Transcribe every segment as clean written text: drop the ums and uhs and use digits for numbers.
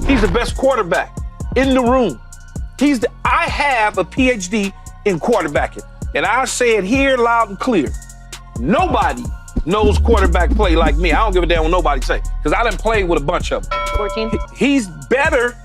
He's the best quarterback in the room. I have a PhD in quarterbacking, and I say it here loud and clear. Nobody knows quarterback play like me. I don't give a damn what nobody say, because I done played with a bunch of them. 14. He's better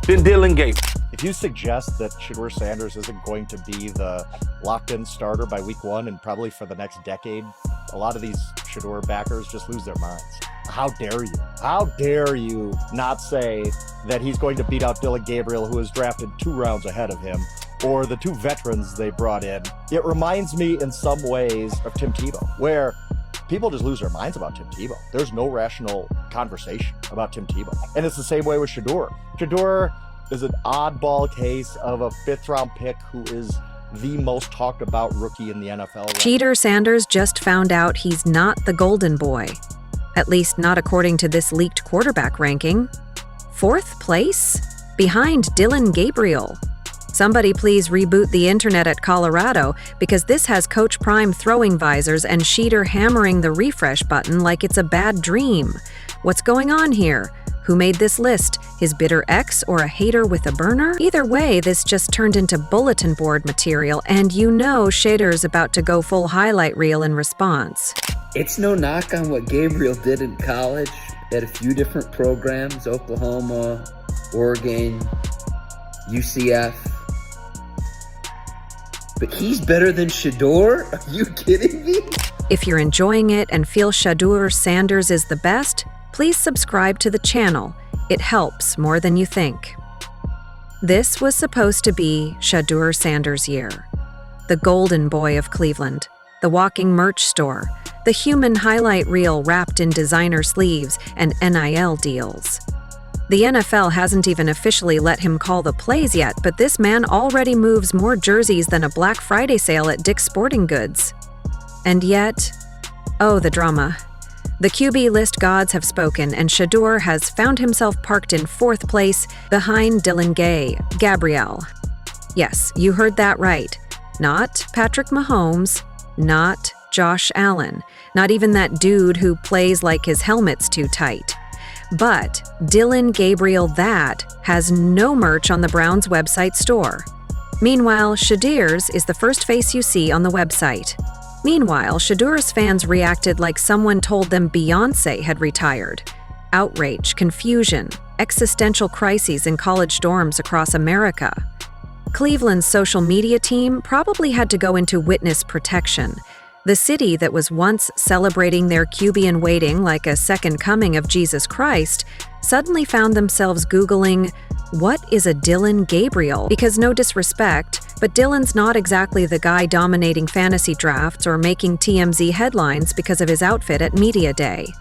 than Dillon Gabriel. If you suggest that Shedeur Sanders isn't going to be the locked-in starter by week 1 and probably for the next decade, a lot of these Shedeur backers just lose their minds. How dare you? How dare you not say that he's going to beat out Dillon Gabriel, who was drafted 2 rounds ahead of him, or the 2 veterans they brought in? It reminds me in some ways of Tim Tebow, where people just lose their minds about Tim Tebow. There's no rational conversation about Tim Tebow. And it's the same way with Shedeur. Shedeur is an oddball case of a 5th-round pick who is the most talked about rookie in the NFL. Shedeur Sanders just found out he's not the golden boy. At least not according to this leaked quarterback ranking. 4th place? Behind Dillon Gabriel. Somebody please reboot the internet at Colorado, because this has Coach Prime throwing visors and Shedeur hammering the refresh button like it's a bad dream. What's going on here? Who made this list? His bitter ex or a hater with a burner? Either way, this just turned into bulletin board material, and you know Shedeur's about to go full highlight reel in response. It's no knock on what Gabriel did in college at a few different programs, Oklahoma, Oregon, UCF. But he's better than Shedeur? Are you kidding me? If you're enjoying it and feel Shedeur Sanders is the best, please subscribe to the channel. It helps more than you think. This was supposed to be Shedeur Sanders' year. The golden boy of Cleveland, the walking merch store, the human highlight reel wrapped in designer sleeves and NIL deals. The NFL hasn't even officially let him call the plays yet, but this man already moves more jerseys than a Black Friday sale at Dick's Sporting Goods. And yet, oh, the drama. The QB list gods have spoken, and Shedeur has found himself parked in 4th place behind Dillon Gabriel. Yes, you heard that right. Not Patrick Mahomes, not Josh Allen, not even that dude who plays like his helmet's too tight. But Dillon Gabriel that has no merch on the Browns website store. Meanwhile, Shedeur's is the first face you see on the website. Meanwhile, Shedeur's fans reacted like someone told them Beyoncé had retired. Outrage, confusion, existential crises in college dorms across America. Cleveland's social media team probably had to go into witness protection. The city that was once celebrating their QB-in-waiting like a second coming of Jesus Christ suddenly found themselves Googling, "What is a Dillon Gabriel?" Because no disrespect, but Dillon's not exactly the guy dominating fantasy drafts or making TMZ headlines because of his outfit at Media Day.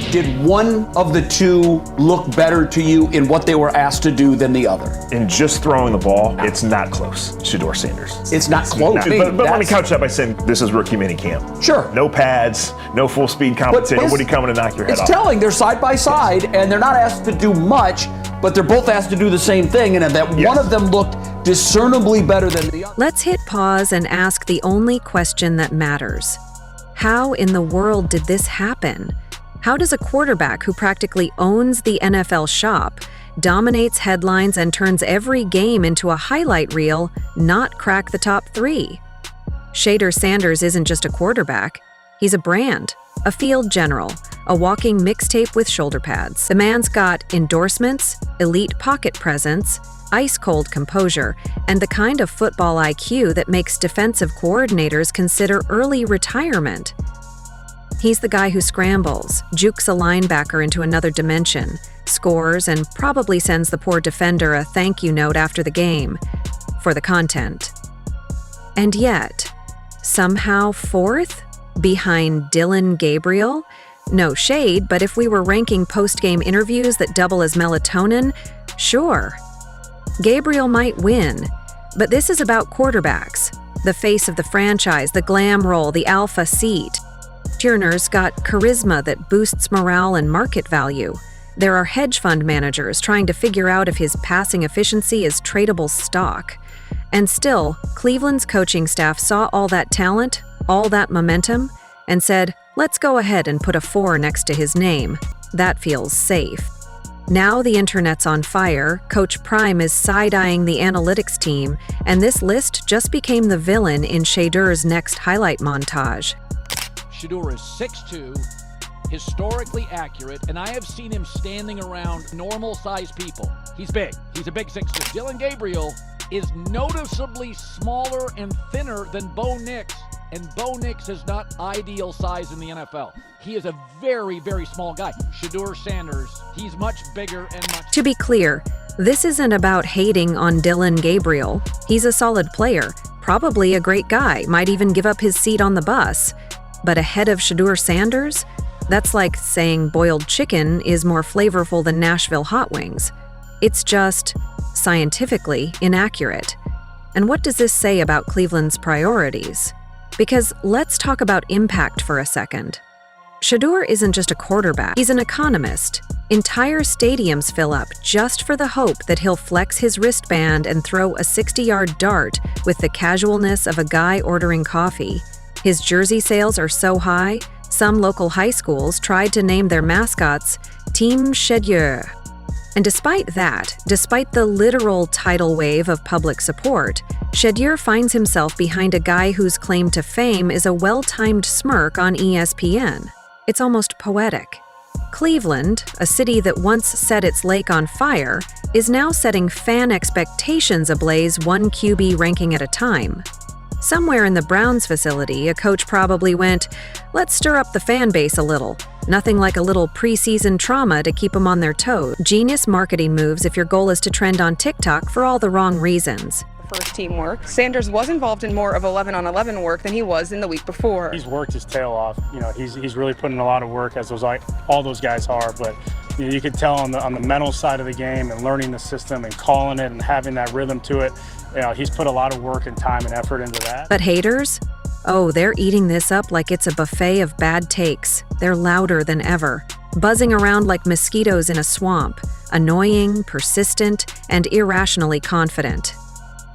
Did one of the 2 look better to you in what they were asked to do than the other? In just throwing the ball, it's not close, Shedeur Sanders. It's not close. But let me couch that by saying this is rookie minicamp. Sure. No pads, no full speed competition. Nobody coming to knock your head off. It's telling. They're side by side, and they're not asked to do much, but they're both asked to do the same thing, and that one of them looked discernibly better than the other. Let's hit pause and ask the only question that matters. How in the world did this happen? How does a quarterback who practically owns the NFL shop, dominates headlines, and turns every game into a highlight reel not crack the top 3? Shedeur Sanders isn't just a quarterback. He's a brand, a field general, a walking mixtape with shoulder pads. The man's got endorsements, elite pocket presence, ice-cold composure, and the kind of football IQ that makes defensive coordinators consider early retirement. He's the guy who scrambles, jukes a linebacker into another dimension, scores, and probably sends the poor defender a thank you note after the game for the content. And yet, somehow 4th? Behind Dillon Gabriel? No shade, but if we were ranking post-game interviews that double as melatonin, sure. Gabriel might win, but this is about quarterbacks. The face of the franchise, the glam role, the alpha seat. Turner's got charisma that boosts morale and market value. There are hedge fund managers trying to figure out if his passing efficiency is tradable stock. And still, Cleveland's coaching staff saw all that talent, all that momentum, and said, let's go ahead and put a 4 next to his name. That feels safe. Now the internet's on fire, Coach Prime is side-eyeing the analytics team, and this list just became the villain in Shedeur's next highlight montage. Shedeur is 6'2", historically accurate, and I have seen him standing around normal-sized people. He's big. He's a big 6'2". Dillon Gabriel is noticeably smaller and thinner than Bo Nix, and Bo Nix is not ideal size in the NFL. He is a very, very small guy. Shedeur Sanders, he's much bigger and much... To be clear, this isn't about hating on Dillon Gabriel. He's a solid player, probably a great guy, might even give up his seat on the bus. But ahead of Shedeur Sanders? That's like saying boiled chicken is more flavorful than Nashville hot wings. It's just scientifically inaccurate. And what does this say about Cleveland's priorities? Because let's talk about impact for a second. Shedeur isn't just a quarterback, he's an economist. Entire stadiums fill up just for the hope that he'll flex his wristband and throw a 60-yard dart with the casualness of a guy ordering coffee. His jersey sales are so high, some local high schools tried to name their mascots Team Shedeur. And despite the literal tidal wave of public support, Shedeur finds himself behind a guy whose claim to fame is a well-timed smirk on ESPN. It's almost poetic. Cleveland, a city that once set its lake on fire, is now setting fan expectations ablaze one QB ranking at a time. Somewhere in the Browns facility, a coach probably went, "Let's stir up the fan base a little." Nothing like a little preseason trauma to keep them on their toes. Genius marketing moves if your goal is to trend on TikTok for all the wrong reasons. First team work. Sanders was involved in more of 11-on-11 work than he was in the week before. He's worked his tail off. You know, he's really putting a lot of work, as all those guys are. But you know, you could tell on the mental side of the game and learning the system and calling it and having that rhythm to it. You know, he's put a lot of work and time and effort into that. But haters? Oh, they're eating this up like it's a buffet of bad takes. They're louder than ever, buzzing around like mosquitoes in a swamp, annoying, persistent, and irrationally confident.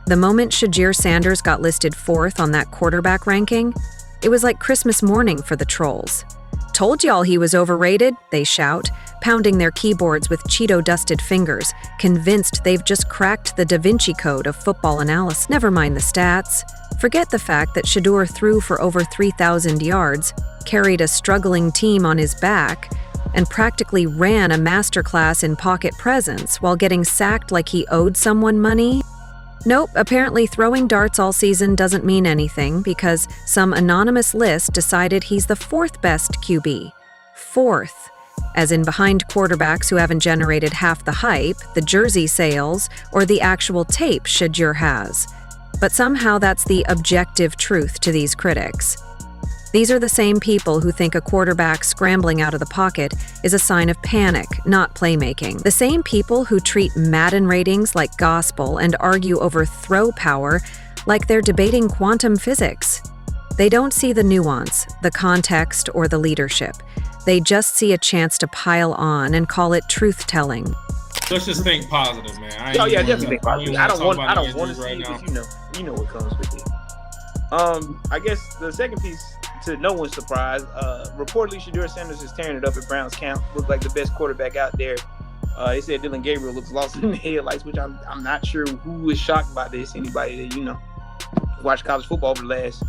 The moment Shedeur Sanders got listed 4th on that quarterback ranking, it was like Christmas morning for the trolls. "Told y'all he was overrated," they shout, pounding their keyboards with Cheeto-dusted fingers, convinced they've just cracked the Da Vinci Code of football analysis. Never mind the stats. Forget the fact that Shedeur threw for over 3,000 yards, carried a struggling team on his back, and practically ran a masterclass in pocket presence while getting sacked like he owed someone money. Nope, apparently throwing darts all season doesn't mean anything because some anonymous list decided he's the 4th best QB. 4th, as in behind quarterbacks who haven't generated half the hype, the jersey sales, or the actual tape Shedeur has. But somehow that's the objective truth to these critics. These are the same people who think a quarterback scrambling out of the pocket is a sign of panic, not playmaking. The same people who treat Madden ratings like gospel and argue over throw power like they're debating quantum physics. They don't see the nuance, the context, or the leadership. They just see a chance to pile on and call it truth-telling. Let's just think positive, man. Oh yeah, definitely think positive. I don't want to see right it because you know what comes with it. I guess the second piece, to no one's surprise, reportedly Shedeur Sanders is tearing it up at Browns camp. Looks like the best quarterback out there. They said Dillon Gabriel looks lost in the headlights, which I'm not sure who is shocked by this. Anybody that watched college football over the last.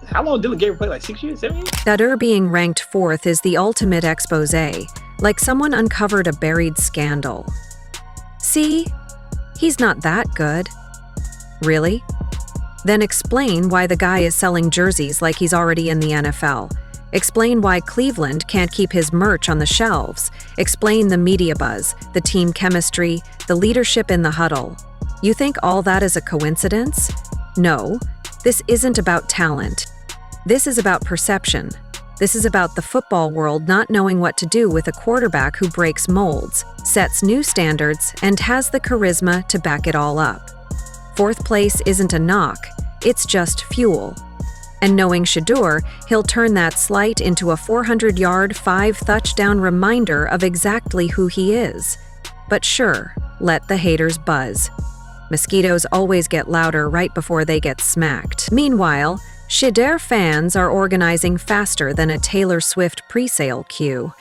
How long did Dillon Gabriel play? Like 6 years, 7 years? Shedeur being ranked 4th is the ultimate expose, like someone uncovered a buried scandal. See? He's not that good. Really? Then explain why the guy is selling jerseys like he's already in the NFL. Explain why Cleveland can't keep his merch on the shelves. Explain the media buzz, the team chemistry, the leadership in the huddle. You think all that is a coincidence? No. This isn't about talent. This is about perception. This is about the football world not knowing what to do with a quarterback who breaks molds, sets new standards, and has the charisma to back it all up. 4th place isn't a knock, it's just fuel. And knowing Shedeur, he'll turn that slight into a 400-yard, 5-touchdown reminder of exactly who he is. But sure, let the haters buzz. Mosquitoes always get louder right before they get smacked. Meanwhile, Shedeur fans are organizing faster than a Taylor Swift presale queue.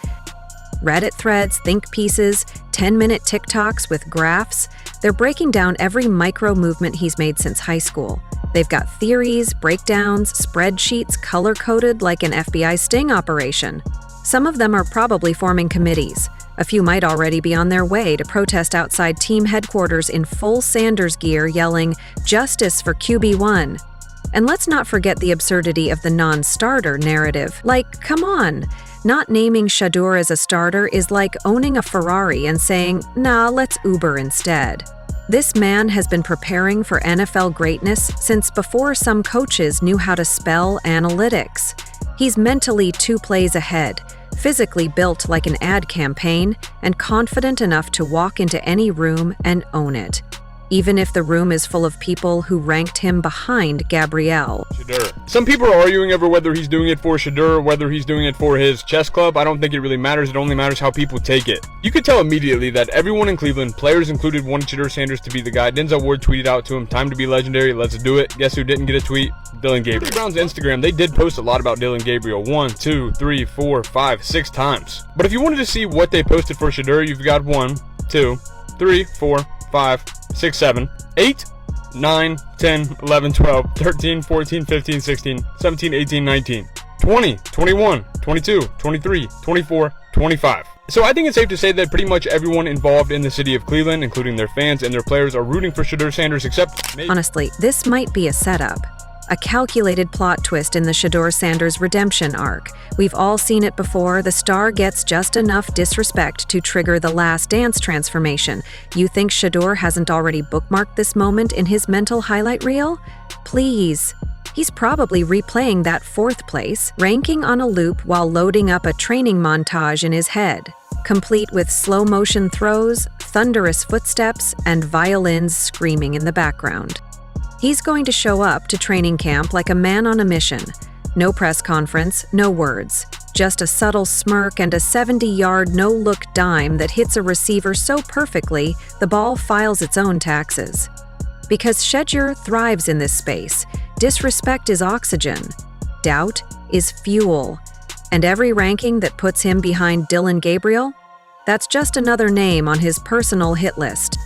Reddit threads, think pieces, 10-minute TikToks with graphs. They're breaking down every micro movement he's made since high school. They've got theories, breakdowns, spreadsheets color-coded like an FBI sting operation. Some of them are probably forming committees. A few might already be on their way to protest outside team headquarters in full Sanders gear, yelling, "Justice for QB1." And let's not forget the absurdity of the non-starter narrative. Like, come on. Not naming Shedeur as a starter is like owning a Ferrari and saying, "Nah, let's Uber instead." This man has been preparing for NFL greatness since before some coaches knew how to spell analytics. He's mentally 2 plays ahead, physically built like an ad campaign, and confident enough to walk into any room and own it, even if the room is full of people who ranked him behind Gabriel. Shedeur. Some people are arguing over whether he's doing it for Shedeur or whether he's doing it for his chess club. I don't think it really matters. It only matters how people take it. You could tell immediately that everyone in Cleveland, players included, wanted Shedeur Sanders to be the guy. Denzel Ward tweeted out to him, "Time to be legendary, let's do it." Guess who didn't get a tweet? Dillon Gabriel. Brown's Instagram, they did post a lot about Dillon Gabriel 1, 2, 3, 4, 5, 6 times. But if you wanted to see what they posted for Shedeur, you've got 1, 2, 3, 4, 5, 6, 7, 8, 9, 10, 11, 12, 13, 14, 15, 16, 17, 18, 19, 20, 21, 22, 23, 24, 25. So I think it's safe to say that pretty much everyone involved in the city of Cleveland, including their fans and their players, are rooting for Shedeur Sanders, except maybe. Honestly, this might be a setup. A calculated plot twist in the Shedeur Sanders redemption arc. We've all seen it before. The star gets just enough disrespect to trigger the Last Dance transformation. You think Shedeur hasn't already bookmarked this moment in his mental highlight reel? Please. He's probably replaying that 4th place, ranking on a loop while loading up a training montage in his head, complete with slow-motion throws, thunderous footsteps, and violins screaming in the background. He's going to show up to training camp like a man on a mission. No press conference, no words. Just a subtle smirk and a 70-yard no-look dime that hits a receiver so perfectly, the ball files its own taxes. Because Shedeur thrives in this space, disrespect is oxygen. Doubt is fuel. And every ranking that puts him behind Dillon Gabriel, that's just another name on his personal hit list.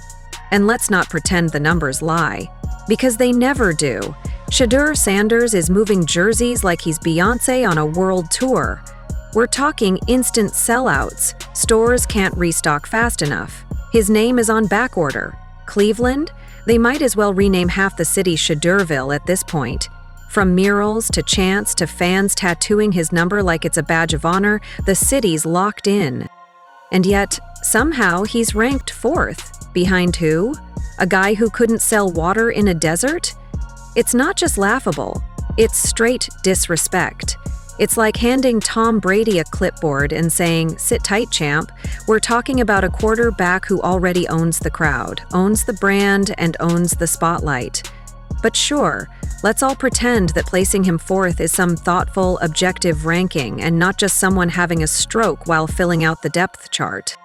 And let's not pretend the numbers lie. Because they never do. Shedeur Sanders is moving jerseys like he's Beyoncé on a world tour. We're talking instant sellouts. Stores can't restock fast enough. His name is on back order. Cleveland? They might as well rename half the city Shedeurville at this point. From murals to chants to fans tattooing his number like it's a badge of honor, the city's locked in. And yet, somehow he's ranked 4th. Behind who? A guy who couldn't sell water in a desert? It's not just laughable, it's straight disrespect. It's like handing Tom Brady a clipboard and saying, "Sit tight, champ." We're talking about a quarterback who already owns the crowd, owns the brand, and owns the spotlight. But sure, let's all pretend that placing him 4th is some thoughtful, objective ranking and not just someone having a stroke while filling out the depth chart.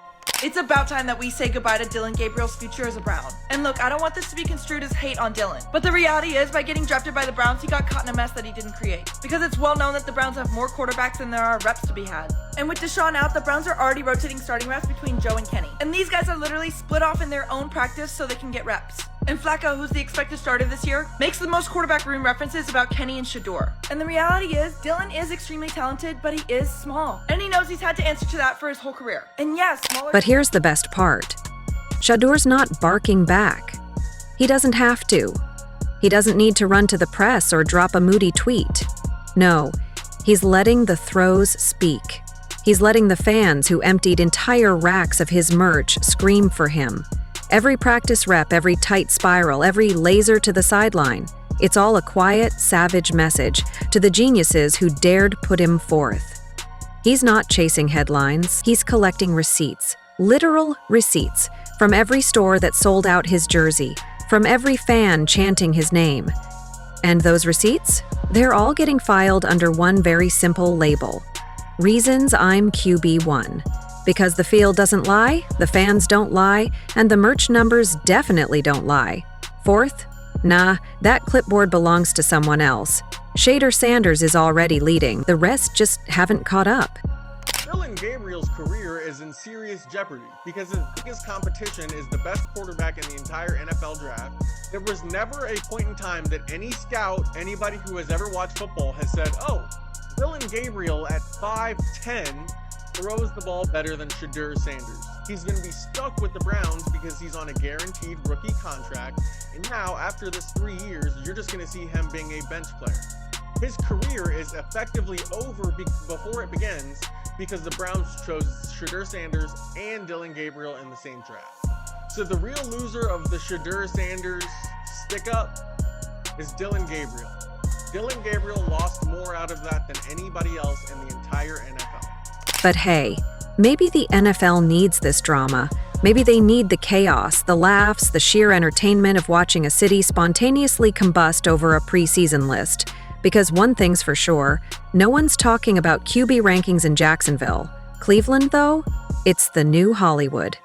It's about time that we say goodbye to Dillon Gabriel's future as a Brown. And look, I don't want this to be construed as hate on Dillon, but the reality is, by getting drafted by the Browns, he got caught in a mess that he didn't create. Because it's well known that the Browns have more quarterbacks than there are reps to be had. And with Deshaun out, the Browns are already rotating starting reps between Joe and Kenny. And these guys are literally split off in their own practice so they can get reps. And Flacco, who's the expected starter this year, makes the most quarterback room references about Kenny and Shedeur. And the reality is, Dillon is extremely talented, but he is small. And he knows he's had to answer to that for his whole career. And yes, smaller. But here's the best part. Shedeur's not barking back. He doesn't have to. He doesn't need to run to the press or drop a moody tweet. No, he's letting the throws speak. He's letting the fans who emptied entire racks of his merch scream for him. Every practice rep, every tight spiral, every laser to the sideline. It's all a quiet, savage message to the geniuses who dared put him 4th. He's not chasing headlines, he's collecting receipts. Literal receipts from every store that sold out his jersey, from every fan chanting his name. And those receipts? They're all getting filed under one very simple label. Reasons I'm QB1. Because the field doesn't lie, the fans don't lie, and the merch numbers definitely don't lie. 4th? Nah, that clipboard belongs to someone else. Shedeur Sanders is already leading. The rest just haven't caught up. Dillon Gabriel's career is in serious jeopardy because his biggest competition is the best quarterback in the entire NFL draft. There was never a point in time that any scout, anybody who has ever watched football, has said, oh, Dillon Gabriel at 5'10" throws the ball better than Shedeur Sanders. He's going to be stuck with the Browns because he's on a guaranteed rookie contract, and now, after this 3 years, you're just going to see him being a bench player. His career is effectively over before it begins because the Browns chose Shedeur Sanders and Dillon Gabriel in the same draft. So the real loser of the Shedeur Sanders stick-up is Dillon Gabriel. Dillon Gabriel lost more out of that than anybody else in the entire NFL. But hey, maybe the NFL needs this drama. Maybe they need the chaos, the laughs, the sheer entertainment of watching a city spontaneously combust over a preseason list. Because one thing's for sure, no one's talking about QB rankings in Jacksonville. Cleveland, though, it's the new Hollywood.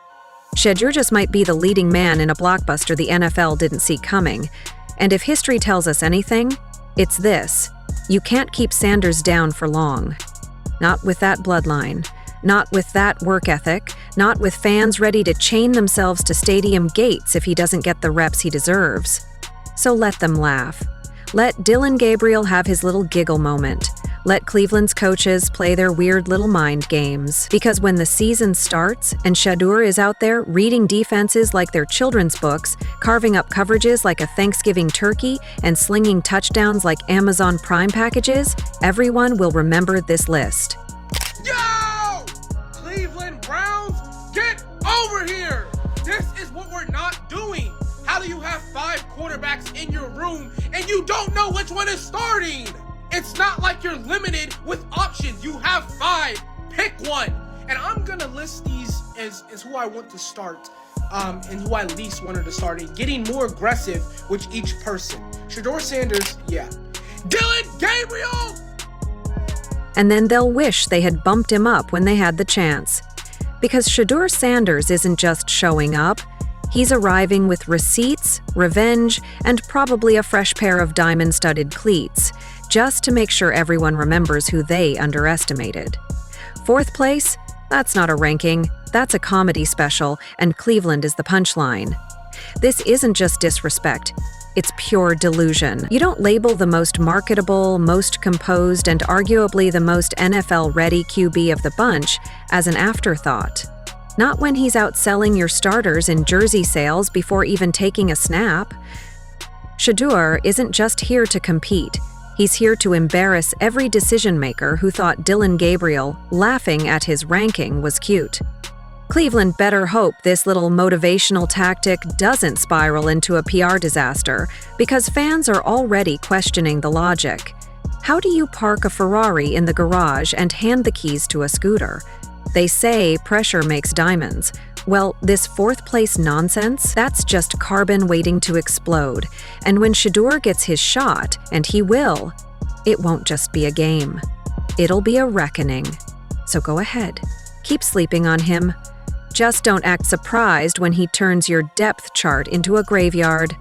Shedeur just might be the leading man in a blockbuster the NFL didn't see coming. And if history tells us anything, it's this: you can't keep Sanders down for long. Not with that bloodline. Not with that work ethic. Not with fans ready to chain themselves to stadium gates if he doesn't get the reps he deserves. So let them laugh. Let Dillon Gabriel have his little giggle moment. Let Cleveland's coaches play their weird little mind games. Because when the season starts and Shedeur is out there reading defenses like they're children's books, carving up coverages like a Thanksgiving turkey, and slinging touchdowns like Amazon Prime packages, everyone will remember this list. Yo! Cleveland Browns, get over here! This is what we're not doing! How do you have 5 quarterbacks in your room and you don't know which one is starting? It's not like you're limited with options. You have 5. Pick one. And I'm going to list these as who I want to start and who I least wanted to start, and getting more aggressive with each person. Shedeur Sanders, yeah. Dillon Gabriel! And then they'll wish they had bumped him up when they had the chance. Because Shedeur Sanders isn't just showing up. He's arriving with receipts, revenge, and probably a fresh pair of diamond-studded cleats, just to make sure everyone remembers who they underestimated. 4th place? That's not a ranking, that's a comedy special, and Cleveland is the punchline. This isn't just disrespect, it's pure delusion. You don't label the most marketable, most composed, and arguably the most NFL-ready QB of the bunch as an afterthought. Not when he's out selling your starters in jersey sales before even taking a snap. Shedeur isn't just here to compete. He's here to embarrass every decision-maker who thought Dillon Gabriel, laughing at his ranking, was cute. Cleveland better hope this little motivational tactic doesn't spiral into a PR disaster, because fans are already questioning the logic. How do you park a Ferrari in the garage and hand the keys to a scooter? They say pressure makes diamonds. Well, this 4th place nonsense, that's just carbon waiting to explode. And when Shedeur gets his shot, and he will, it won't just be a game. It'll be a reckoning. So go ahead, keep sleeping on him. Just don't act surprised when he turns your depth chart into a graveyard.